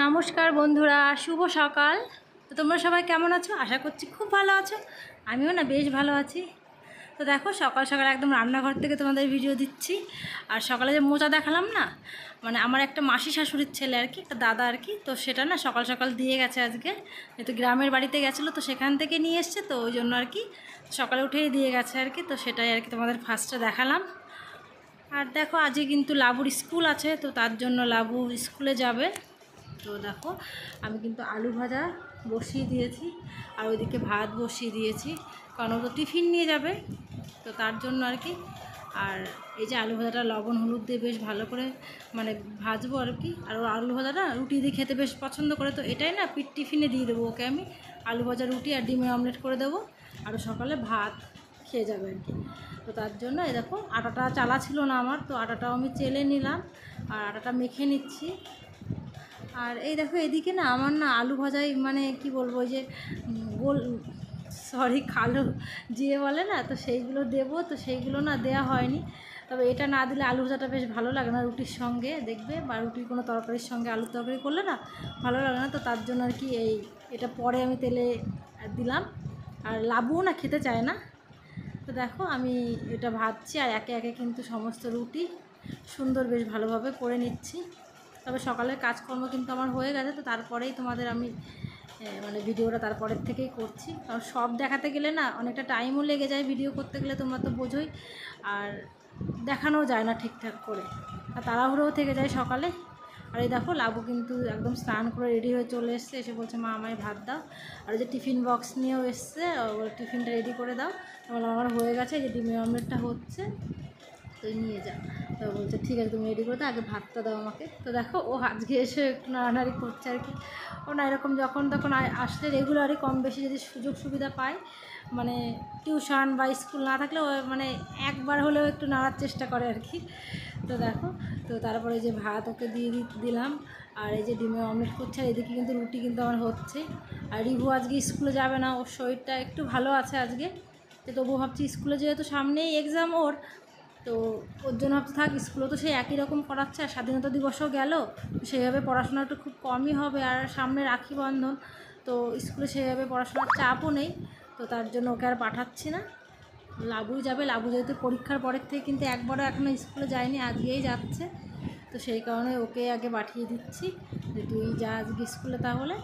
নমস্কার বন্ধুরা, শুভ সকাল। তো তোমরা সবাই কেমন আছো? আশা করছি খুব ভালো আছো। আমিও না বেশ ভালো আছি। তো দেখো, সকাল সকাল একদম রান্নাঘর থেকে তোমাদের ভিডিও দিচ্ছি। আর সকালে যে মোচা দেখালাম না, মানে আমার একটা মাসি শাশুড়ির ছেলে আর কি, একটা দাদা আর কি, তো সেটা না সকাল সকাল দিয়ে গেছে আজকে। যেহেতু গ্রামের বাড়িতে গেছিলো, তো সেখান থেকে নিয়ে এসছে, তো ওই জন্য আর কি সকালে উঠেই দিয়ে গেছে আর কি। তো সেটাই আর কি তোমাদের ফার্স্টে দেখালাম। আর দেখো, আজকে কিন্তু লাবুর স্কুল আছে, তো তার জন্য লাবু স্কুলে যাবে। তো দেখো, আমি কিন্তু আলু ভাজা বসিয়ে দিয়েছি, আর ওইদিকে ভাত বসিয়ে দিয়েছি, কারণ ও তো টিফিন নিয়ে যাবে, তো তার জন্য আর কি। আর এই যে আলু ভাজাটা লবণ হলুদ দিয়ে বেশ ভালো করে মানে ভাজবো আর কি। আর ও আলু ভাজাটা রুটি দিয়ে খেতে বেশ পছন্দ করে, তো এটাই না টিফিনে দিয়ে দেবো ওকে আমি। আলু ভাজা রুটি আর ডিমের অমলেট করে দেবো, আর সকালে ভাত খেয়ে যাবে আর কি। তো তার জন্য এই দেখো, আটাটা চালা ছিল না আমার, তো আটাটাও আমি চেলে নিলাম আর আটাটা মেখে নিচ্ছি। আর এই দেখো, এদিকে না আমার না আলু ভাজাই মানে কি বলবো, ওই যে গোল কালো জিরে বলে না, তো সেইগুলো দেবো, তো সেইগুলো না দেওয়া হয়নি। তবে এটা না দিলে আলু ভাজাটা বেশ ভালো লাগে না রুটির সঙ্গে, দেখবে, বা রুটির কোনো তরকারির সঙ্গে আলু তরকারি করলে না ভালো লাগে না। তো তার জন্য আর কি এটা পরে আমি তেলে দিলাম। আর লাবুও না খেতে চায় না। তো দেখো, আমি এটা ভাজছি আর একে একে কিন্তু সমস্ত রুটি সুন্দর বেশ ভালোভাবে করে নিচ্ছি। তবে সকালের কাজকর্ম কিন্তু আমার হয়ে গেছে, তো তারপরেই তোমাদের আমি মানে ভিডিওটা তারপরের থেকেই করছি। কারণ সব দেখাতে গেলে না অনেকটা টাইমও লেগে যায়, ভিডিও করতে গেলে তোমরা তো বোঝোই, আর দেখানোও যায় না ঠিকঠাক করে, আর তাড়াহুড়োও থেকে যায় সকালে। আর এই দেখো, লাবু কিন্তু একদম স্নান করে রেডি হয়ে চলে এসছে, এসে বলছে মা আমায় ভাত দাও। আর যে টিফিন বক্স নিয়েও এসছে, টিফিনটা রেডি করে দাও। তাহলে আমার হয়ে গেছে, এই যে ডিমের অমলেটটা হচ্ছে, তুই নিয়ে যা। তো বলছে ঠিক আছে, তুমি রেডি করে দাও, আগে ভাতটা দাও আমাকে। তো দেখো, ও আজকে এসে একটু নাড়ানাড়ি করছে আর কি। ও না এরকম যখন তখন আসলে রেগুলারই কম বেশি যদি সুযোগ সুবিধা পায়, মানে টিউশন বা স্কুল না থাকলে ও মানে একবার হলেও একটু নাড়ার চেষ্টা করে আর কি। তো দেখো, তো তারপরে যে ভাত ওকে দিয়ে দিলাম, আর এই যে ডিমের অমলেট করছে, আর এদিকে কিন্তু রুটি কিন্তু আমার হচ্ছে। আর রিভু আজকে স্কুলে যাবে না, ওর শরীরটা একটু ভালো আছে আজকে, তো তবু ভাবছি স্কুলে যেহেতু সামনেই এক্সাম ওর, তো ওর জন্য ভাবতে থাক, স্কুলে তো সেই একই রকম করাচ্ছে, আর স্বাধীনতা দিবসও গেল, সেইভাবে পড়াশোনাটা খুব কমই হবে। আর সামনে রাখি বন্ধন, তো স্কুলে সেইভাবে পড়াশোনার চাপও নেই, তো তার জন্য ওকে আর পাঠাচ্ছি না। লাবুই যাবে, লাবু যেহেতু পরীক্ষার পরের থেকে কিন্তু একবারও এখনও স্কুলে যায়নি, আজকেই যাচ্ছে, তো সেই কারণে ওকে আগে পাঠিয়ে দিচ্ছি যে তুই যা আজকে স্কুলে তাহলে।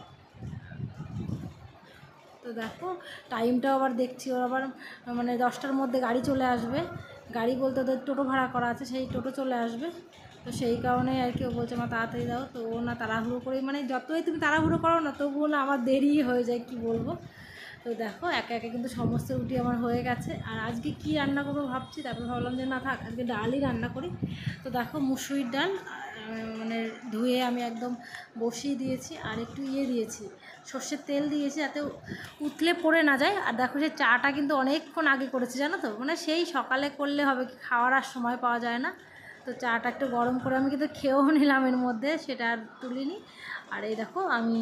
তো দেখো, টাইমটাও আবার দেখছি, ওর আবার মানে 10টার মধ্যে গাড়ি চলে আসবে। গাড়ি বলতে ওদের টোটো ভাড়া করা আছে, সেই টোটো চলে আসবে, তো সেই কারণে আর কি ও বলছে মা তাড়াতাড়ি দাও। তো ও না তাড়াহুড়ো করে, মানে যতই তুমি তাড়াহুড়ো করো না, তবুও না আমার দেরি হয়ে যায়, কি বলবো। তো দেখো, একে একে কিন্তু সমস্ত রুটি আমার হয়ে গেছে। আর আজকে কি রান্না করবো ভাবছি, তারপর ভাবলাম যে না থাক, আজকে ডালই রান্না করি। তো দেখো, মুসুরির ডাল মানে ধুয়ে আমি একদম বসিয়ে দিয়েছি, আর একটু দিয়েছি, সর্ষের তেল দিয়েছি যাতে উতলে পড়ে না যায়। আর দেখো, সেই চাটা কিন্তু অনেকক্ষণ আগে করেছি জানো তো, মানে সেই সকালে করলে হবে কি, খাওয়ার আর সময় পাওয়া যায় না। তো চাটা একটু গরম করে আমি কিন্তু খেয়েও নিলাম এর মধ্যে, সেটা আর তুলিনি। আর এই দেখো, আমি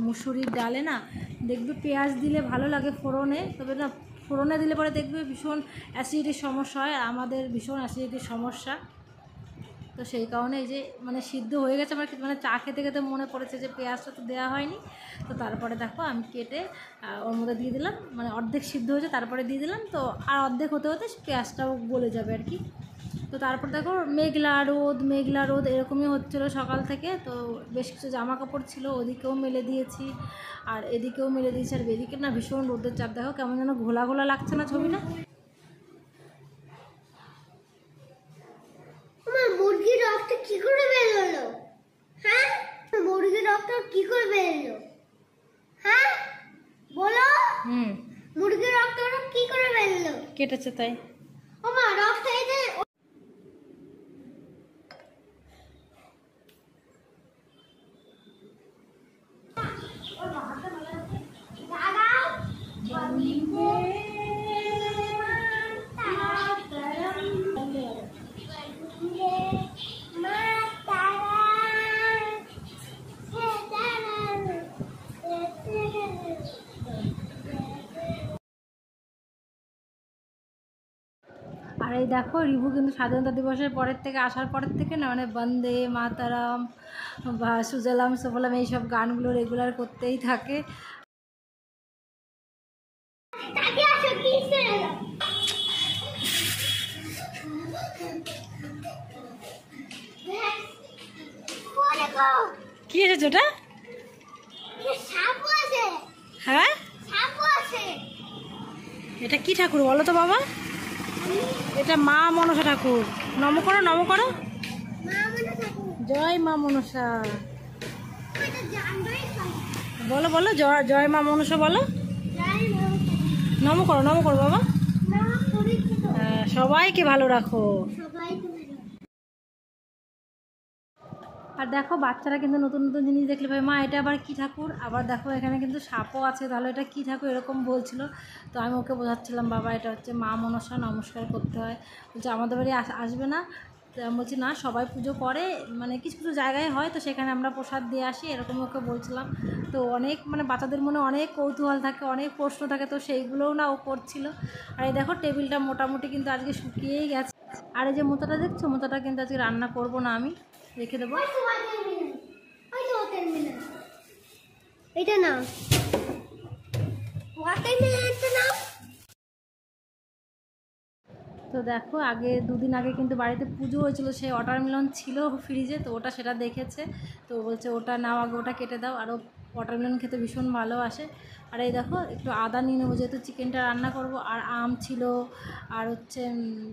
মুসুরির ডালে না দেখবে পেঁয়াজ দিলে ভালো লাগে ফোড়নে, তবে না ফোড়নে দিলে পরে দেখবে ভীষণ অ্যাসিডিটির সমস্যা হয়, আর আমাদের ভীষণ অ্যাসিডিটির সমস্যা। তো সেই কারণে এই যে মানে সিদ্ধ হয়ে গেছে আমার, মানে চা খেতে খেতে মনে পড়েছে যে পেঁয়াজটা তো দেওয়া হয়নি। তো তারপরে দেখো, আমি কেটে ওর মধ্যে দিয়ে দিলাম, মানে অর্ধেক সিদ্ধ হয়েছে তারপরে দিয়ে দিলাম, তো আর অর্ধেক হতে হতে পেঁয়াজটাও গলে যাবে আর কি। তো তারপর দেখো, মেঘলা রোদ এরকমই হচ্ছিলো সকাল থেকে। তো বেশ কিছু জামা কাপড় ছিল, ওদিকেও মেলে দিয়েছি, আর এদিকেও মেলে দিয়েছি। আর এদিকে না ভীষণ রোদের চাপ, দেখো কেমন যেন ঘোলা ঘোলা লাগছে না ছবিটা। মুরগির রক্ত কি করে বের হলো? হ্যাঁ, মুরগির রক্ত কি করে বের হলো? হ্যাঁ বলো। মুরগির রক্ত কি করে বের হলো? কেটেছে তাই। ও মা, রক্ত এই যে দেখো রিভু কিন্তু স্বাধীনতা দিবসের পরের থেকে আসার পরের থেকে না মানে বন্দে মাতারাম বা সুজলাম সুফলাম এইসব গানগুলো রেগুলার করতেই থাকে। কি এসেছে ওটা? হ্যাঁ এটা কি ঠাকুর বলো তো বাবা? এটা মা মনসা ঠাকুর। নম করো, নম করো। জয় মা মনসা বলো, বলো জয় জয় মা মনসা বলো। নম করো, নম করো বাবা। সবাইকে ভালো রাখো। আর দেখো বাচ্চারা কিন্তু নতুন নতুন জিনিস দেখলে ভাই মা এটা আবার কী ঠাকুর, আবার দেখো এখানে কিন্তু সাপও আছে, তাহলে এটা কী ঠাকুর এরকম বলছিল। তো আমি ওকে বোঝাচ্ছিলাম বাবা এটা হচ্ছে মা মনসা, নমস্কার করতে হয়। বলছে আমাদের বাড়ি আসবে না। তো আমি বলছি না সবাই পুজো করে, মানে কিছু কিছু জায়গায় হয় তো সেখানে আমরা প্রসাদ দিয়ে আসি, এরকম ওকে বলছিলাম। তো অনেক মানে বাচ্চাদের মনে অনেক কৌতূহল থাকে, অনেক প্রশ্ন থাকে, তো সেইগুলোও না ও করছিল। আর এই দেখো টেবিলটা মোটামুটি কিন্তু আজকে শুকিয়েই গেছে। আর এই যে মোচাটা দেখছো, মোচাটা কিন্তু আজকে রান্না করব না, আমি রেখে দেবো। এটা না তো দেখো আগে দুদিন আগে কিন্তু বাড়িতে পুজো হয়েছিল, সেই ওয়াটারমেলন ছিল ফ্রিজে, তো ওটা সেটা দেখেছে। তো বলছে ওটা নাও আগে, ওটা কেটে দাও। আরও ওয়াটারমেলন খেতে ভীষণ ভালোবাসে। আর এই দেখো একটু আদা নিয়ে নেবো, যেহেতু চিকেনটা রান্না করব। আর আম ছিল, আর হচ্ছে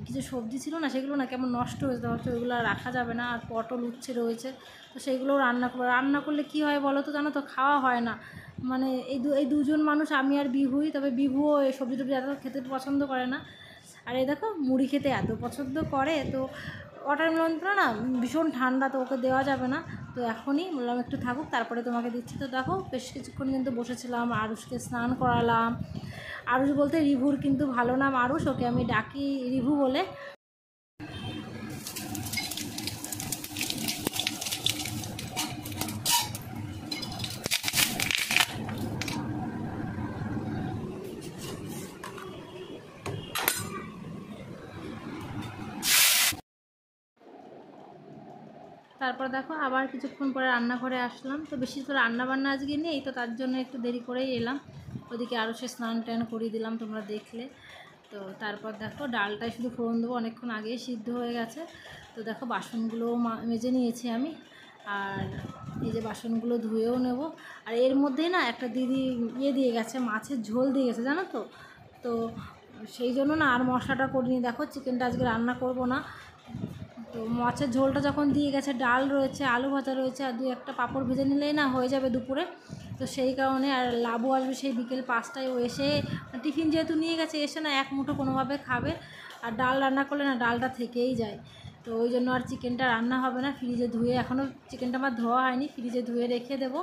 কিছু সবজি ছিল না, সেগুলো না কেমন নষ্ট হয়েছে, হচ্ছে ওইগুলো রাখা যাবে না। আর পটল উচ্ছে রয়েছে, তো সেইগুলোও রান্না করবো। রান্না করলে কী হয় বলো তো, জানো তো খাওয়া হয় না। মানে এই দুজন মানুষ, আমি আর বিহুই, তবে বিহুও এই সবজি টবজি এত খেতে পছন্দ করে না। আর এই দেখো মুড়ি খেতে এত পছন্দ করে, তো ওয়াটারমেলনটা না ভীষণ ঠান্ডা, তো ওকে দেওয়া যাবে না। তো এখনই বললাম একটু থাকুক, তারপরে তোমাকে দিচ্ছি। তো দেখো বেশ কিছুক্ষণ কিন্তু বসেছিলাম, আরুষকে স্নান করালাম। আরুষ বলতে রিভুর কিন্তু ভালো নাম আরুষ, ওকে আমি ডাকি রিভু বলে। তারপর দেখো আবার কিছুক্ষণ পরে রান্নাঘরে আসলাম। তো বেশি তো রান্নাবান্না আজকে নেই, তো তার জন্য একটু দেরি করেই এলাম। ওদিকে আরও সে স্নান টান করিয়ে দিলাম, তোমরা দেখলে। তো তারপর দেখো ডালটাই শুধু ফোড়ন দেবো, অনেকক্ষণ আগেই সিদ্ধ হয়ে গেছে। তো দেখো বাসনগুলোও মেজে নিয়েছি আমি, আর এই যে বাসনগুলো ধুয়েও নেব। আর এর মধ্যেই না একটা দিদি দিয়ে গেছে, মাছের ঝোল দিয়ে গেছে জানো তো। তো সেই জন্য না আর মশলাটা করিনি। দেখো চিকেনটা আজকে রান্না করব না। তো মাছের ঝোলটা যখন দিয়ে গেছে, ডাল রয়েছে, আলু ভাজা রয়েছে, আর 2-1টা পাঁপড় ভেজে নিলেই না হয়ে যাবে দুপুরে। তো সেই কারণে, আর লাবু আসবে সেই বিকেল 5টায়, ও এসে টিফিন যেহেতু নিয়ে গেছে, এসে না এক মুঠো কোনোভাবে খাবে। আর ডাল রান্না করলে না ডালটা থেকেই যায়, তো ওই জন্য আর চিকেনটা রান্না হবে না। ফ্রিজে ধুয়ে, এখনও চিকেনটা আমার ধোয়া হয়নি, ফ্রিজে ধুয়ে রেখে দেবো।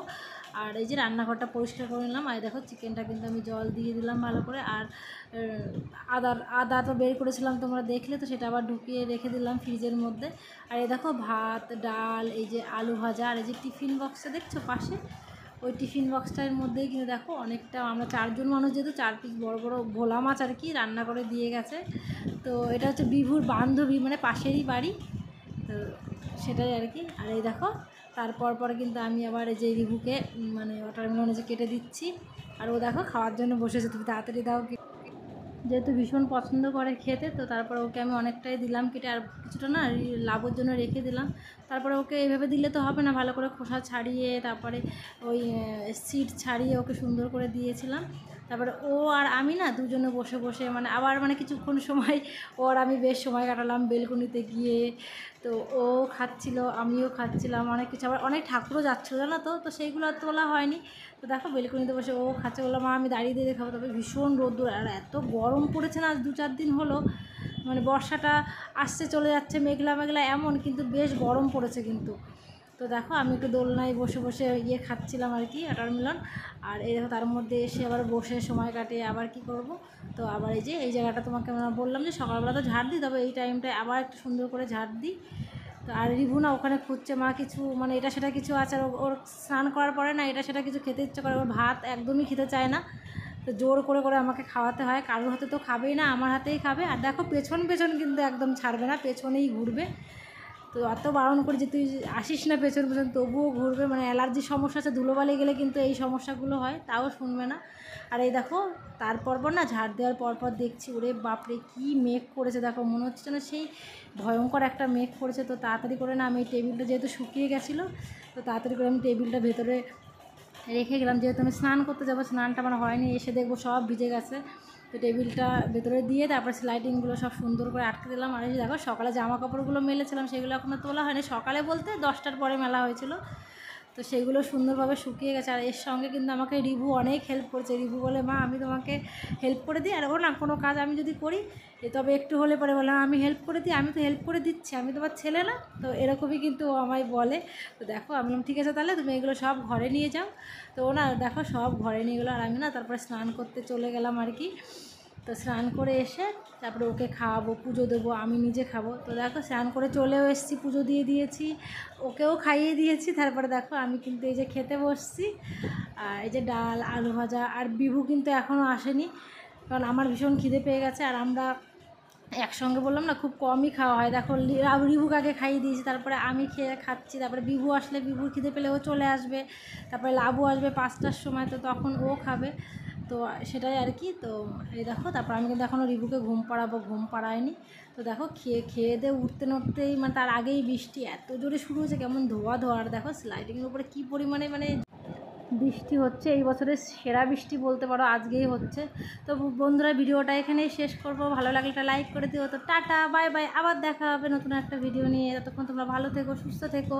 আর এই যে রান্নাঘরটা পরিষ্কার করে নিলাম। আর দেখো চিকেনটা কিন্তু আমি জল দিয়ে দিলাম ভালো করে। আর আদা তো বের করেছিলাম তোমরা দেখলে, তো সেটা আবার ঢুকিয়ে রেখে দিলাম ফ্রিজের মধ্যে। আর এই দেখো ভাত, ডাল, এই যে আলু ভাজা, আর এই যে টিফিন বক্সটা দেখছো পাশে, ওই টিফিন বক্সটার মধ্যেই কিন্তু দেখো অনেকটা, আমরা 4জন মানুষ যেহেতু 4 পিস বড় বড় ভোলা মাছ আর কি রান্না করে দিয়ে গেছে। তো এটা হচ্ছে বিভুর বান্ধবী, মানে পাশেরই বাড়ি, তো সেটাই আর কি। আর এই দেখো তারপর পরে কিন্তু আমি আবার এই যে রিভুকে মানে ওয়াটারমেলন যে কেটে দিচ্ছি। আর ও দেখো খাওয়ার জন্য বসেছে, তুমি তাড়াতাড়ি দাও, যেহেতু ভীষণ পছন্দ করে খেতে। তো তারপরে ওকে আমি অনেকটাই দিলাম কেটে, আর কিছুটা না লাভের জন্য রেখে দিলাম। তারপরে ওকে এইভাবে দিলে তো হবে না, ভালো করে খোসা ছাড়িয়ে, তারপরে ওই সিড ছাড়িয়ে ওকে সুন্দর করে দিয়েছিলাম। তারপরে ও আর আমি না দুজনে বসে বসে মানে আবার মানে কিছুক্ষণ সময় ও আর আমি বেশ সময় কাটালাম বেলকনিতে গিয়ে। তো ও খাচ্ছিল, আমিও খাচ্ছিলাম, অনেক কিছু, আবার অনেক ঠাকুরও যাচ্ছিলো জানো তো, তো সেইগুলো আর তোলা হয়নি। তো দেখো বেলকনিতে বসে ও খাচ্ছে, বললাম মা আমি দাঁড়িয়ে দিয়ে খাবো। তবে ভীষণ রোদ্দুর, আর এত গরম পড়েছে না আজ 2-4 দিন হলো, মানে বর্ষাটা আসছে চলে যাচ্ছে, মেঘলা মেঘলা এমন, কিন্তু বেশ গরম পড়েছে কিন্তু। তো দেখো আমি একটু দোলনায় বসে বসে খাচ্ছিলাম আর কি ওয়াটারমেলন। আর এই দেখো তার মধ্যে এসে আবার বসে সময় কাটিয়ে আবার কি করব। তো আবার এই যে এই জায়গাটা তোমাকে আমরা বললাম যে সকালবেলা তো ঝাড় দিই, তবে এই টাইমটায় আবার একটু সুন্দর করে ঝাড় দিই। তো আর রিভু না ওখানে খুঁজছে মা কিছু, মানে এটা সেটা কিছু আছে, আর ওর স্নান করার পরে না এটা সেটা কিছু খেতে ইচ্ছে করে, ওর ভাত একদমই খেতে চায় না। তো তো জোর করে করে আমাকে খাওয়াতে হয়, কারোর হাতে তো খাবেই না, আমার হাতেই খাবে। আর দেখো পেছন পেছন কিন্তু একদম ছাড়বে না, পেছনেই ঘুরবে। তো এত বারণ করি যে তুই আসিস না পেছন পেছন, তবুও ঘুরবে। মানে অ্যালার্জির সমস্যা আছে, ধুলোবালি গেলে কিন্তু এই সমস্যাগুলো হয়, তাও শুনবে না। আর এই দেখো তারপর না ঝাড় দেওয়ার পরপর দেখছি ওরে বাপরে কী মেঘ করেছে, দেখো মনে হচ্ছে না সেই ভয়ঙ্কর একটা মেঘ করেছে। তো তাড়াতাড়ি করে না আমি টেবিলটা যেহেতু শুকিয়ে গেছিলো, তো তাড়াতাড়ি করে আমি টেবিলটা ভেতরে রেখে গেলাম, যেহেতু আমি স্নান করতে যাবো, স্নানটা আমার হয়নি, এসে দেখবো সব ভিজে গেছে। তো টেবিলটা ভেতরে দিয়ে তারপর স্লাইডিংগুলো সব সুন্দর করে আটকে দিলাম। আর এই দেখো সকালে জামা কাপড়গুলো মেলেছিলাম, সেগুলো এখনও তোলা হয়নি, সকালে বলতে 10টার পরে মেলা হয়েছিল। তো সেগুলো সুন্দরভাবে শুকিয়ে গেছে। আর এর সঙ্গে কিন্তু আমাকে রিভু অনেক হেল্প করেছে। রিভু বলে মা আমি তোমাকে হেল্প করে দিই। আর ও না কোনো কাজ আমি যদি করি তবে একটু হলে পরে বলে আমি হেল্প করে দিই, আমি তো হেল্প করে দিচ্ছি, আমি তোমার ছেলে না। তো এরকমই কিন্তু ও আমায় বলে। তো দেখো আমি বললাম ঠিক আছে তাহলে তুমি এগুলো সব ঘরে নিয়ে যাও। তো ও না দেখো সব ঘরে নিয়ে গেলো। আর আমি না তারপরে স্নান করতে চলে গেলাম আর কি। তো স্নান করে এসে তারপরে ওকে খাওয়াবো, পুজো দেবো, আমি নিজে খাবো। তো দেখো স্নান করে চলেও এসেছি, পুজো দিয়ে দিয়েছি, ওকেও খাইয়ে দিয়েছি। তারপরে দেখো আমি কিন্তু এই যে খেতে বসছি, আর এই যে ডাল আলু ভাজা। আর বিভু কিন্তু এখনও আসেনি, কারণ আমার ভীষণ খিদে পেয়ে গেছে। আর আমরা একসঙ্গে বললাম না খুব কমই খাওয়া হয়। দেখো রিভুকে আগে খাইয়ে দিয়েছি, তারপরে আমি খাচ্ছি, তারপরে বিভু আসলে বিভুর খিদে পেলে ও চলে আসবে, তারপরে লাবু আসবে 5টার সময়, তো তখন ও খাবে। তো সেটাই আর কি। তো এই দেখো তারপর আমি কিন্তু এখনও রিভুকে ঘুম পাড়াবো, ঘুম পাড়ায়নি। তো দেখো খেয়ে দিয়ে উঠতে নড়তেই মানে তার আগেই বৃষ্টি এত জোরে শুরু হয়েছে, কেমন ধোয়া ধোয়া। আর দেখো স্লাইডিংয়ের উপরে কী পরিমাণে মানে বৃষ্টি হচ্ছে, এই বছরের সেরা বৃষ্টি বলতে পারো আজকেই হচ্ছে। তো বন্ধুরা ভিডিওটা এখানেই শেষ করব, ভালো লাগলে একটা লাইক করে দিও। তো টাটা বাই বাই, আবার দেখা হবে নতুন একটা ভিডিও নিয়ে। ততক্ষণ তোমরা ভালো থেকো, সুস্থ থেকো।